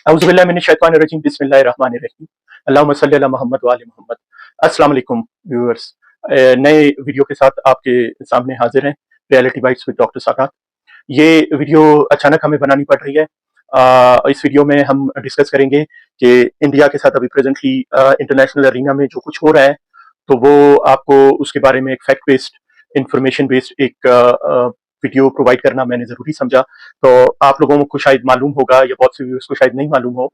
औज़ुबिल्लाहि मिनश्शैतानिर्रजीम बिस्मिल्लाहिर्रहमानिर्रहीम। अल्लाहुम्मा सल्लि अला मोहम्मद व आलि मोहम्मद। अस्सलाम वालेकुम व्यूअर्स। नए वीडियो के साथ आपके सामने हाजिर हैं, reality bytes with doctor Sadat. ये वीडियो अचानक हमें बनानी पड़ रही है। इस वीडियो में हम डिस्कस करेंगे कि इंडिया के साथ अभी प्रेजेंटली इंटरनेशनल अरीना में जो कुछ हो रहा है, तो वो आपको उसके बारे में एक फैक्ट बेस्ड, इंफॉर्मेशन बेस्ड एक वीडियो प्रोवाइड करना मैंने ज़रूरी समझा। तो आप लोगों को शायद मालूम होगा या बहुत से व्यूअर्स को शायद नहीं मालूम हो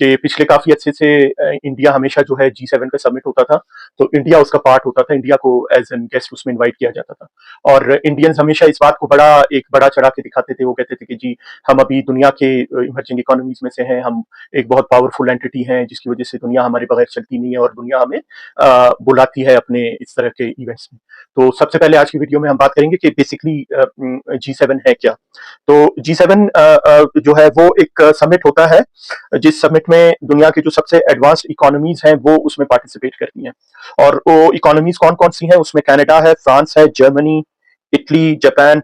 कि पिछले काफ़ी अच्छे से इंडिया हमेशा जो है G7 का समिट होता था, तो इंडिया उसका पार्ट होता था, इंडिया को एज़ एन गेस्ट उसमें इनवाइट किया जाता था। और इंडियंस हमेशा इस बात को एक बड़ा चढ़ा के दिखाते थे, वो कहते थे कि जी, हम अभी दुनिया के इमर्जिंग इकोनॉमीज़ में से हैं, हम एक बहुत पावरफुल एंटिटी हैं, जिसकी वजह से दुनिया हमारे बगैर चलती नहीं है और दुनिया हमें बुलाती है अपने इस तरह के इवेंट्स में। तो सबसे पहले आज की वीडियो में हम बात करेंगे कि बेसिकली G7 है क्या? तो G7 जो है वो एक समिट होता है, जिस समिट में दुनिया की जो सबसे एडवांस्ड इकोनॉमीज हैं वो उसमें पार्टिसिपेट करती हैं। और वो इकोनॉमीज कौन कौन सी हैं? उसमें कनाडा है, फ्रांस है, Germany, Italy, Japan,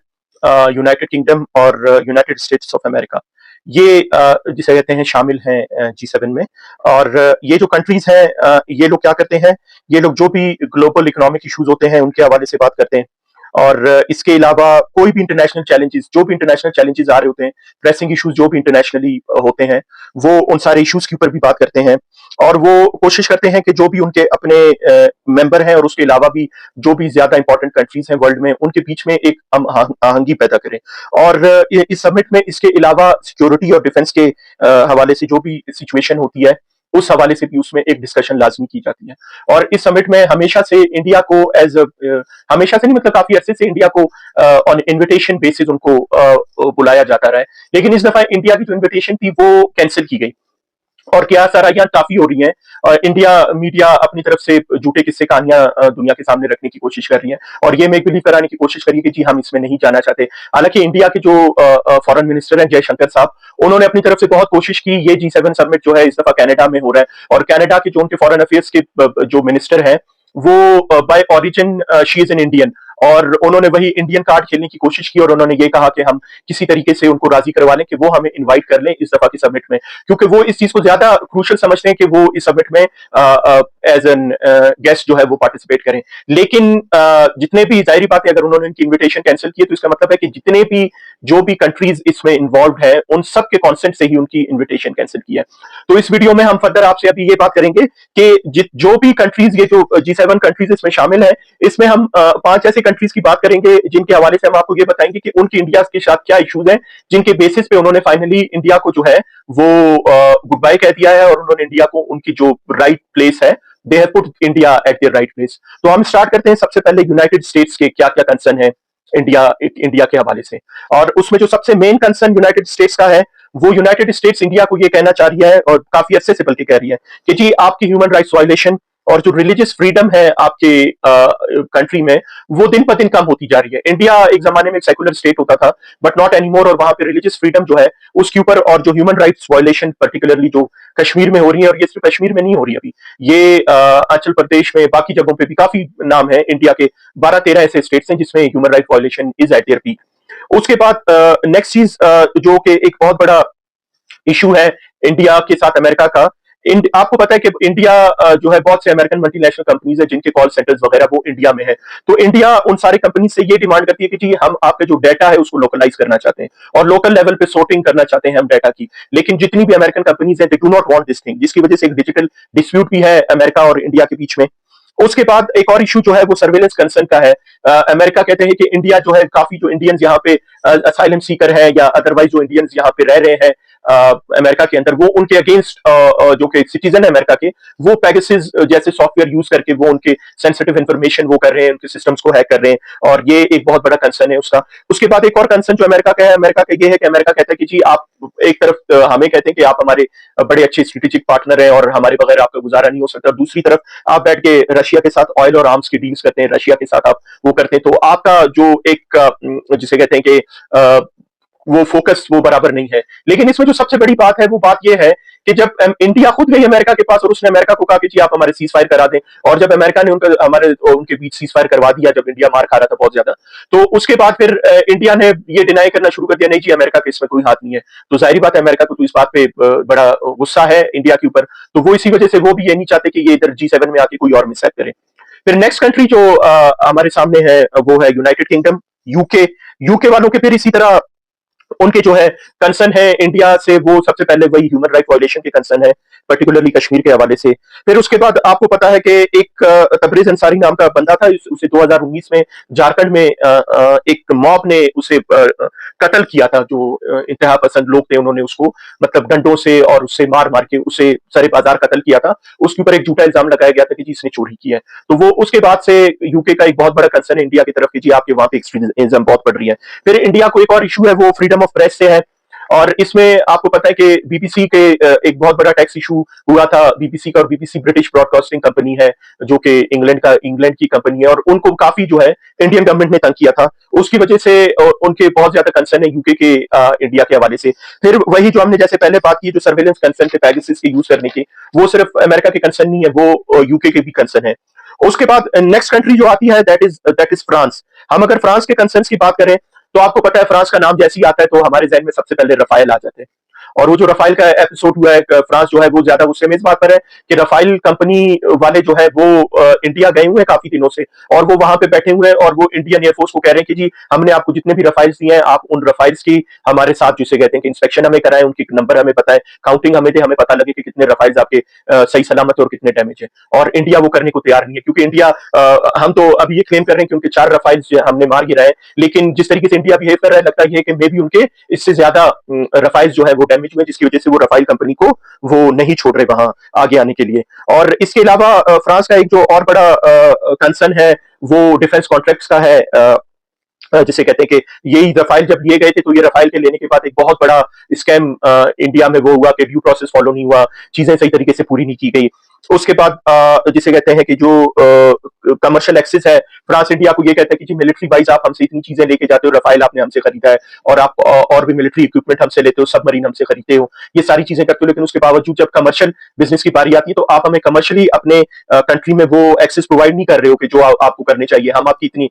United kingdom और यूनाइटेड स्टेट्स ऑफ अमेरिका। ये जिसे कहते हैं शामिल हैं G7 में। और ये जो कंट्रीज हैं, ये लोग क्या करते हैं? ये लोग जो भी ग्लोबल इकोनॉमिक इश्यूज होते हैं उनके हवाले से बात करते हैं। और इसके अलावा कोई भी इंटरनेशनल चैलेंजेस, जो भी इंटरनेशनल चैलेंजेस आ रहे होते हैं, प्रेसिंग इश्यूज जो भी इंटरनेशनली होते हैं, वो उन सारे इश्यूज के ऊपर भी बात करते हैं। और वो कोशिश करते हैं कि जो भी उनके अपने मेंबर हैं और उसके अलावा भी जो भी ज्यादा इंपॉर्टेंट कंट्रीज हैं वर्ल्ड में, उनके बीच में एक आहंगी पैदा करें। और इस समिट में इसके अलावा सिक्योरिटी और डिफेंस के हवाले से जो भी सिचुएशन होती है, उस हवाले से भी उसमें एक डिस्कशन लाजमी की जाती है। और इस समिट में हमेशा से इंडिया को हमेशा से नहीं, मतलब काफी अरसे से इंडिया को ऑन इनविटेशन बेसिस उनको बुलाया जाता रहा है। लेकिन इस दफा इंडिया की जो इनविटेशन थी वो कैंसिल की गई और क्या साराइयां काफी हो रही हैं। इंडिया मीडिया अपनी तरफ से झूठे किस्से कहानियां दुनिया के सामने रखने की कोशिश कर रही है और ये मेक बिलीव कराने की कोशिश करी कि जी हम इसमें नहीं जाना चाहते। हालांकि इंडिया के जो फॉरेन मिनिस्टर हैं जयशंकर साहब, उन्होंने अपनी तरफ से बहुत कोशिश की। ये G7 समिट जो है इस दफा कनाडा में हो रहा है और कनाडा के जो उनके फॉरेन अफेयर्स के जो मिनिस्टर हैं, वो by origin she is an Indian, और उन्होंने वही इंडियन कार्ड खेलने की कोशिश की और उन्होंने ये कहा कि हम किसी तरीके से उनको राजी करवा लें कि वो हमें इनवाइट कर लें इस दफा की समिट में, क्योंकि वो इस चीज को ज्यादा क्रूशल समझते हैं कि वो इस समिट में एज एन गेस्ट जो है वो पार्टिसिपेट करें। लेकिन जितने भी, जाहिर बात है, अगर उन्होंने इनकी इन्विटेशन कैंसिल की है तो इसका मतलब है कि जितने भी जो भी कंट्रीज इसमें इन्वॉल्व है उन सब के कॉन्सेंट से ही उनकी इन्विटेशन कैंसिल की है। तो इस वीडियो में हम फर्दर आपसे अभी ये बात करेंगे कि जो भी कंट्रीज, ये जो G7 कंट्रीज इसमें शामिल है, इसमें हम 5 ऐसे कंट्रीज की बात करेंगे जिनके हवाले से हम आपको ये बताएंगे कि उनकी इंडिया के साथ क्या इश्यूज हैं, जिनके बेसिस पे उन्होंने फाइनली इंडिया को जो है वो गुड बाय कह दिया है और उन्होंने इंडिया को उनकी जो राइट प्लेस है, they have put India at there right place. तो हम स्टार्ट करते हैं सबसे पहले यूनाइटेड स्टेट्स के क्या क्या कंसर्न है इंडिया के हवाले से। और उसमें जो सबसे मेन कंसर्न यूनाइटेड स्टेट्स का है, वो यूनाइटेड स्टेट्स इंडिया को ये कहना चाह रही है और काफी अच्छे से बल्कि कह रही है कि जी आपकी ह्यूमन राइट्स वायलेशन और जो रिलीजियस फ्रीडम है आपके कंट्री में, वो दिन पर दिन कम होती जा रही है। इंडिया एक जमाने में एक सेकुलर स्टेट होता था, बट नॉट एनीमोर, और वहां पे रिलीजियस फ्रीडम जो है उसके ऊपर, और जो ह्यूमन राइट्स वायलेशन पर्टिकुलरली जो कश्मीर में हो रही है, और ये सिर्फ कश्मीर में नहीं हो रही अभी, ये अरुणाचल प्रदेश में, बाकी जगहों पे भी काफी नाम है इंडिया के 12-13 ऐसे स्टेट्स हैं जिसमें human right violation is eight there peak. उसके बाद नेक्स्ट चीज जो कि एक बहुत बड़ा इशू है इंडिया के साथ अमेरिका का। आपको पता है कि इंडिया जो है, बहुत से अमेरिकन मल्टीनेशनल कंपनीज है जिनके कॉल सेंटर्स वगैरह वो इंडिया में है। तो इंडिया उन सारे कंपनी से ये डिमांड करती है कि जी हम आपका जो डाटा है उसको लोकलाइज करना चाहते हैं और लोकल लेवल पे सोर्टिंग करना चाहते हैं हम डाटा की। लेकिन जितनी भी अमेरिकन कंपनीज है, they do not want this thing, जिसकी वजह से एक डिजिटल डिस्प्यूट भी है अमेरिका और इंडिया के बीच में। उसके बाद एक और इशू जो है वो सर्वेलेंस कंसर्न का है। अमेरिका कहते हैं कि इंडिया जो है, काफी जो इंडियंस यहाँ पे असाइलम सीकर है या अदरवाइज जो इंडियंस यहाँ पे रह रहे हैं अमेरिका के अंदर, वो उनके अगेंस्ट जो कि सिटीजन है अमेरिका के, वो पेगासस जैसे सॉफ्टवेयर यूज करके वो उनके सेंसिटिव इंफॉर्मेशन वो कर रहे हैं, उनके सिस्टम्स को हैक कर रहे हैं, और ये एक बहुत बड़ा कंसर्न है उसका। उसके बाद एक और कंसर्न जो अमेरिका का है, अमेरिका का ये है कि अमेरिका कहता है कि जी आप एक तरफ हमें कहते हैं कि आप हमारे बड़े अच्छे स्ट्रेटेजिक पार्टनर हैं और हमारे बगैर आपका गुजारा नहीं हो सकता, दूसरी तरफ आप बैठ के रशिया के साथ ऑयल और आर्म्स की डील्स करते हैं, रशिया के साथ आप वो करते हैं, तो आपका जो एक जिसे कहते हैं कि वो फोकस वो बराबर नहीं है। लेकिन इसमें जो सबसे बड़ी बात है वो बात यह है कि जब इंडिया खुद गई अमेरिका के पास और उसने अमेरिका को कहा कि जी आप हमारे सीज फायर करा दें, और जब अमेरिका ने उनके बीच सीज फायर करवा दिया, जब इंडिया मार खा रहा था बहुत ज्यादा, तो उसके बाद फिर इंडिया ने ये डिनाई करना शुरू कर दिया, नहीं जी अमेरिका के इसमें कोई हाथ नहीं है। तो जाहिर बात है अमेरिका को तो इस बात पे बड़ा गुस्सा है इंडिया के ऊपर, तो वो इसी वजह से वो भी ये नहीं चाहते कि ये इधर G7 में आके कोई और मिसहैप करे। फिर नेक्स्ट कंट्री जो हमारे सामने है वो है यूनाइटेड किंगडम, यूके। यूके वालों के फिर इसी तरह उनके जो है कंसर्न है इंडिया से, वो सबसे पहले वही ह्यूमन राइट वायलेशन के कंसर्न है, पर्टिकुलरली कश्मीर के हवाले से। फिर उसके बाद आपको पता है कि एक तबरेज अंसारी नाम का बंदा था, उसे 2019 में झारखंड में एक मॉब ने उसे कत्ल किया था। जो इंतहा पसंद लोग थे उन्होंने उसको मतलब डंडों से और उससे मार मार के उसे सरे बाजार कत्ल किया था। उसके ऊपर एक झूठा इल्जाम लगाया गया था कि जी इसने चोरी की है। तो वो उसके बाद से यूके का एक बहुत बड़ा कंसर्न है इंडिया की तरफ कि जी आपके वहां पे एक्सट्रीमिज्म बहुत बढ़ रही है। फिर इंडिया को एक और इशू है वो फ्रीडम ऑफ प्रेस से है, और इसमें आपको पता है कि बीबीसी के एक बहुत बड़ा टैक्स इशू हुआ था बीबीसी का, और बीबीसी ब्रिटिश ब्रॉडकास्टिंग कंपनी है जो कि इंग्लैंड की कंपनी है, और उनको काफी जो है इंडियन गवर्नमेंट ने तंग किया था। उसकी वजह से उनके बहुत ज्यादा कंसर्न है यूके के इंडिया के हवाले से। फिर वही जो हमने जैसे पहले बात की, जो सर्वेलेंस कंसर्न थे पेगासस के यूज करने की, वो सिर्फ अमेरिका के कंसर्न नहीं है, वो यूके के भी कंसर्न है। उसके बाद नेक्स्ट कंट्री जो आती है दैट इज फ्रांस। हम अगर फ्रांस के कंसर्न्स की बात करें तो आपको पता है फ्रांस का नाम जैसे ही आता है तो हमारे जहन में सबसे पहले रफाइल आ जाते हैं। और वो जो रफाइल का एपिसोड हुआ है, फ्रांस जो है वो ज्यादा गुस्से में इस बात पर है कि रफाइल कंपनी वाले जो है वो इंडिया गए हुए हैं काफी दिनों से, और वो वहां पे बैठे हुए हैं, और वो इंडियन एयरफोर्स को कह रहे हैं कि जी हमने आपको जितने भी रफाइल्स दिए हैं आप उन रफाइल्स की हमारे साथ जिसे कहते हैं कि इंस्पेक्शन हमें कराएं, उनकी नंबर हमें बताएं, काउंटिंग हमें दे, हमें पता लगे कि कितने रफाइल्स आपके सही सलामत है और कितने डैमेज है। और इंडिया वो करने को तैयार नहीं है, क्योंकि इंडिया हम तो अभी ये क्लेम कर रहे हैं कि उनके 4 रफाइल्स हमने मार गिराए, लेकिन जिस तरीके से इंडिया बिहेव कर रहा है लगता है कि मे भी उनके इससे ज्यादा रफाइल्स जो है वो डैमेज हुए, जिसकी वजह से वो रफाइल कंपनी को वो नहीं छोड़ रहे वहां आगे आने के लिए। और इसके अलावा फ्रांस का एक जो और बड़ा कंसर्न है वो डिफेंस कॉन्ट्रैक्ट्स का है, जिसे कहते हैं कि यही रफाइल जब लिए गए थे तो ये रफाइल के लेने के बाद एक बहुत बड़ा स्कैम इंडिया में वो हुआ कि ड्यू प्रोसेस फॉलो नहीं हुआ, चीजें सही तरीके से पूरी नहीं की गई। उसके बाद जिसे कहते हैं कि जो कमर्शियल एक्सेस है, फ्रांस इंडिया को ये कहता है कि जी मिलिट्री वाइज आप हमसे इतनी चीजें लेके जाते हो, रफाइल आपने हमसे खरीदा है, और आप और भी मिलिट्री इक्विपमेंट हमसे लेते हो, सबमरीन हमसे खरीदते हो, ये सारी चीजें करते हो, लेकिन उसके बावजूद जब कमर्शियल बिजनेस की बारी आती है तो आप हमें कमर्शियली अपने कंट्री में वो एक्सेस प्रोवाइड नहीं कर रहे हो कि जो आपको करने चाहिए। हम आपकी इतनी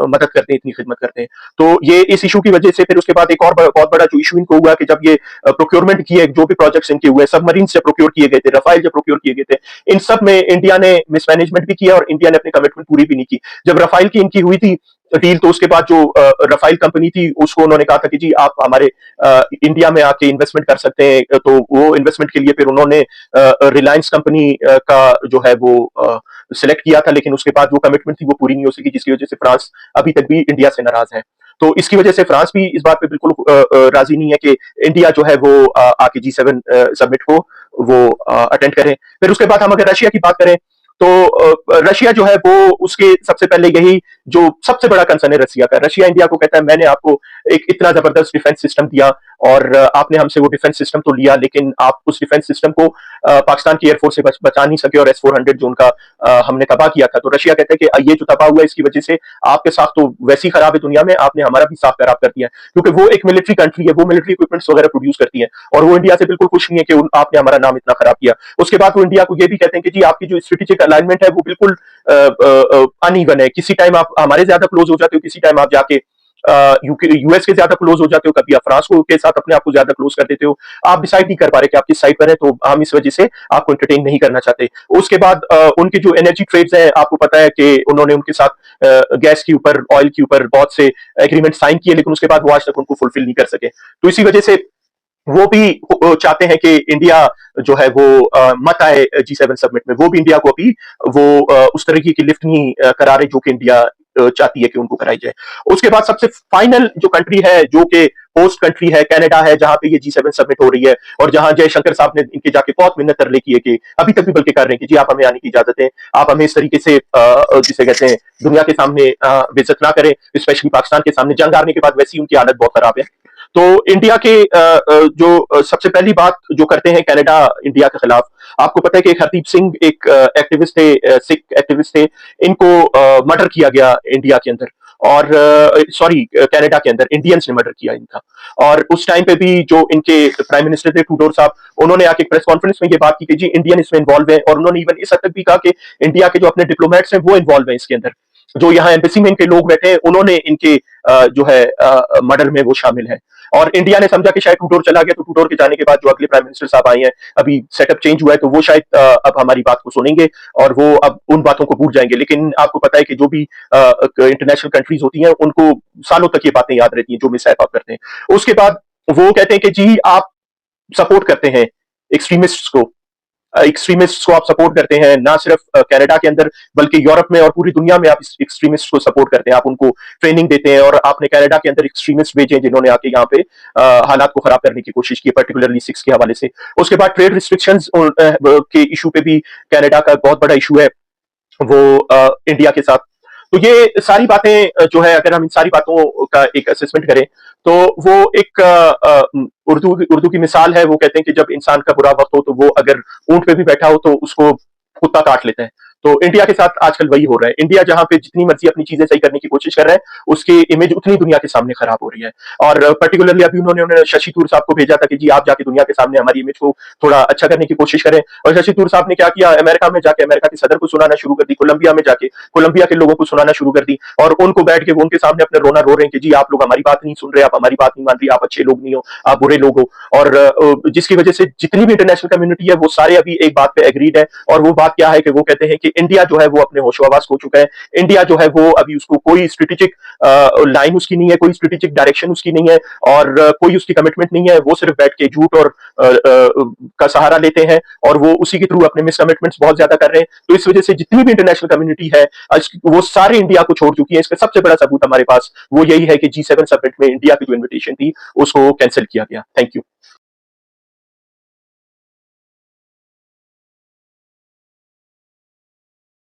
मदद करते हैं, इतनी खिदमत करते हैं। तो ये इस इशू की वजह से फिर उसके बाद एक और बहुत बड़ा जो इशू इनको हुआ कि जब ये प्रोक्योरमेंट किए, जो भी प्रोजेक्ट्स इनके हुए, सबमरीन से प्रोक्योर किए गए थे, रफाइल जब प्रोक्योर किए गए थे, इन सब में इंडिया ने मिसमैनेजमेंट भी किया और इंडिया ने अपनी कमिटमेंट पूरी भी नहीं की। जब रफाइल की इनकी हुई थी डील, तो उसके बाद जो रफाइल कंपनी थी उसको उन्होंने कहा था कि जी आप हमारे इंडिया में आके इन्वेस्टमेंट कर सकते हैं, तो वो इन्वेस्टमेंट के लिए फिर उन्होंने रिलायंस कंपनी का जो है वो सिलेक्ट किया था, लेकिन उसके बाद वो कमिटमेंट थी वो पूरी नहीं हो सकी, जिसकी वजह से फ्रांस अभी तक भी इंडिया से नाराज है। तो इसकी वजह से फ्रांस भी इस बात पे बिल्कुल राजी नहीं है कि इंडिया जो है वो आके G7 समिट को वो अटेंड करे। फिर उसके बाद हम अगर रशिया की बात करें तो रशिया जो है वो उसके सबसे पहले यही जो सबसे बड़ा कंसर्न है रशिया का, रशिया इंडिया को कहता है मैंने आपको एक इतना जबरदस्त डिफेंस सिस्टम दिया और आपने हमसे वो डिफेंस सिस्टम तो लिया, लेकिन आप उस डिफेंस सिस्टम को पाकिस्तान की एयरफोर्स से बचा नहीं सके, और S-400 जो उनका हमने तबाह किया था। तो रशिया कहता है कि ये जो तबाह हुआ है इसकी वजह से आपके साथ तो वैसी खराब है दुनिया में, आपने हमारा भी साथ खराब कर दिया, क्योंकि वो एक मिलिट्री कंट्री है, वो मिलिट्री इक्विपमेंट्स वगैरह प्रोड्यूस करती है, और वो इंडिया से बिल्कुल खुश नहीं है कि आपने हमारा नाम इतना खराब किया। उसके बाद वो इंडिया को ये भी कहते हैं कि जी आपकी जो स्ट्रेटेजिक अलाइनमेंट है वो बिल्कुल अनइवन है, किसी टाइम आप हमारे ज्यादा क्लोज हो जाते हो, किसी टाइम आप जाके यूएस के ज्यादा क्लोज हो जाते हो, कभी आप फ्रांस को के साथ अपने आप को ज्यादा क्लोज कर देते हो, आप डिसाइड नहीं कर पा रहे कि आप किस साइड पर है, तो हम इस वजह से आपको एंटरटेन नहीं करना चाहते। उसके बाद उनके जो एनर्जी ट्रेड्स हैं, आपको पता है कि उन्होंने उनके साथ गैस के ऊपर, ऑयल के ऊपर बहुत से एग्रीमेंट साइन किए, लेकिन उसके बाद वो आज तक उनको फुलफिल नहीं कर सके। तो इसी वजह से वो भी चाहते हैं कि इंडिया जो है वो मत आए G7 समिट में, वो भी इंडिया को अभी वो उस तरीके की लिफ्ट नहीं करा रहे जो कि इंडिया चाहती है कि उनको कराई जाए। उसके बाद सबसे फाइनल जो कंट्री है जो कि होस्ट कंट्री है, कनाडा है, जहां पे ये G7 समिट हो रही है, और जहां जयशंकर साहब ने इनके जाके बहुत मिन्नत तरले की है कि अभी तक भी बल्कि कर रहे हैं कि जी आप हमें आने की इजाजत है, आप हमें इस तरीके से जिसे कहते हैं दुनिया के सामने बेइज्जत ना करें, स्पेशली पाकिस्तान के सामने। जंग हारने के बाद वैसी उनकी हालत बहुत खराब है। तो इंडिया के जो सबसे पहली बात जो करते हैं कनाडा इंडिया के खिलाफ, आपको पता है कि हरदीप सिंह एक एक्टिविस्ट थे, सिख एक्टिविस्ट थे, इनको मर्डर किया गया इंडिया के अंदर। और सॉरी कनाडा के अंदर इंडियंस ने मर्डर किया इनका। और उस टाइम पे भी जो इनके प्राइम मिनिस्टर थे ट्रूडो साहब, उन्होंने आके प्रेस कॉन्फ्रेंस में ये बात की कि जी इंडियन इसमें इन्वॉल्व है, और उन्होंने इवन इस हद तक भी कहा कि इंडिया के जो अपने डिप्लोमेट्स हैं वो इन्वॉल्व हैं इसके अंदर, जो यहाँ एम्बेसी में इनके लोग बैठे हैं उन्होंने इनके जो है मर्डर में वो शामिल है। और इंडिया ने समझा कि शायद टूडोर चला गया, तो टूडोर के जाने के बाद जो अगले प्राइम मिनिस्टर साहब आए हैं, अभी सेटअप चेंज हुआ है, तो वो शायद अब हमारी बात को सुनेंगे और वो अब उन बातों को भूल जाएंगे। लेकिन आपको पता है कि जो भी इंटरनेशनल कंट्रीज होती हैं उनको सालों तक ये बातें याद रहती हैं जो मिसहैप आप करते हैं। उसके बाद वो कहते हैं कि जी आप सपोर्ट करते हैं एक्सट्रीमिस्ट्स को, एक्सट्रीमिस्ट को आप सपोर्ट करते हैं, ना सिर्फ कनाडा के अंदर बल्कि यूरोप में और पूरी दुनिया में आप एक्सट्रीमिस्ट को सपोर्ट करते हैं, आप उनको ट्रेनिंग देते हैं, और आपने कनाडा के अंदर एक्सट्रीमिस्ट भेजे जिन्होंने आके यहाँ पे हालात को खराब करने की कोशिश की, पर्टिकुलरली सिक्स के हवाले से। उसके बाद ट्रेड रिस्ट्रिक्शंस के इशू पे भी कनाडा का बहुत बड़ा इशू है वो इंडिया के साथ। तो ये सारी बातें जो है, अगर हम इन सारी बातों का एक असेसमेंट करें तो वो एक उर्दू की मिसाल है। वो कहते हैं कि जब इंसान का बुरा वक्त हो तो वो अगर ऊंट पे भी बैठा हो तो उसको कुत्ता काट लेता है। तो इंडिया के साथ आजकल वही हो रहा है। इंडिया जहां पे जितनी मर्जी अपनी चीजें सही करने की कोशिश कर रहा है, उसकी इमेज उतनी दुनिया के सामने खराब हो रही है। और पर्टिकुलरली अभी उन्होंने शशि थरूर साहब को भेजा था कि जी आप जाके दुनिया के सामने हमारी इमेज को थोड़ा अच्छा करने की कोशिश करें। और शशि थरूर साहब ने क्या किया, अमेरिका में जाके अमेरिका के सदर को सुनाना शुरू कर दी, कोलंबिया में जाके कोलंबिया के लोगों को सुनाना शुरू कर दी, और उनको बैठ के वो उनके सामने अपने रोना रो रहे हैं कि जी आप लोग हमारी बात नहीं सुन रहे, आप हमारी बात नहीं मान रही, आप अच्छे लोग नहीं हो, आप बुरे लोग हो। और जिसकी वजह से जितनी भी इंटरनेशनल कम्युनिटी है वो सारे अभी एक बात पे एग्रीड है, और वो बात क्या है कि वो कहते हैं कि इंडिया जो है वो अपने होशोहवास हो चुका है। इंडिया जो है वो अभी उसको कोई स्ट्रेटेजिक लाइन उसकी नहीं है, कोई स्ट्रेटेजिक डायरेक्शन उसकी नहीं है, और कोई उसकी कमिटमेंट नहीं है। वो सिर्फ बैठ के झूठ और का सहारा लेते हैं, और वो उसी के थ्रू अपने मिस कमिटमेंट्स बहुत ज्यादा कर रहे हैं। तो इस वजह से जितनी भी इंटरनेशनल कम्युनिटी है वो सारे इंडिया को छोड़ चुकी है। इसका सबसे बड़ा सबूत हमारे पास वो यही है कि G7 समिट में इंडिया की जो इन्विटेशन थी उसको कैंसिल किया गया। Thank you.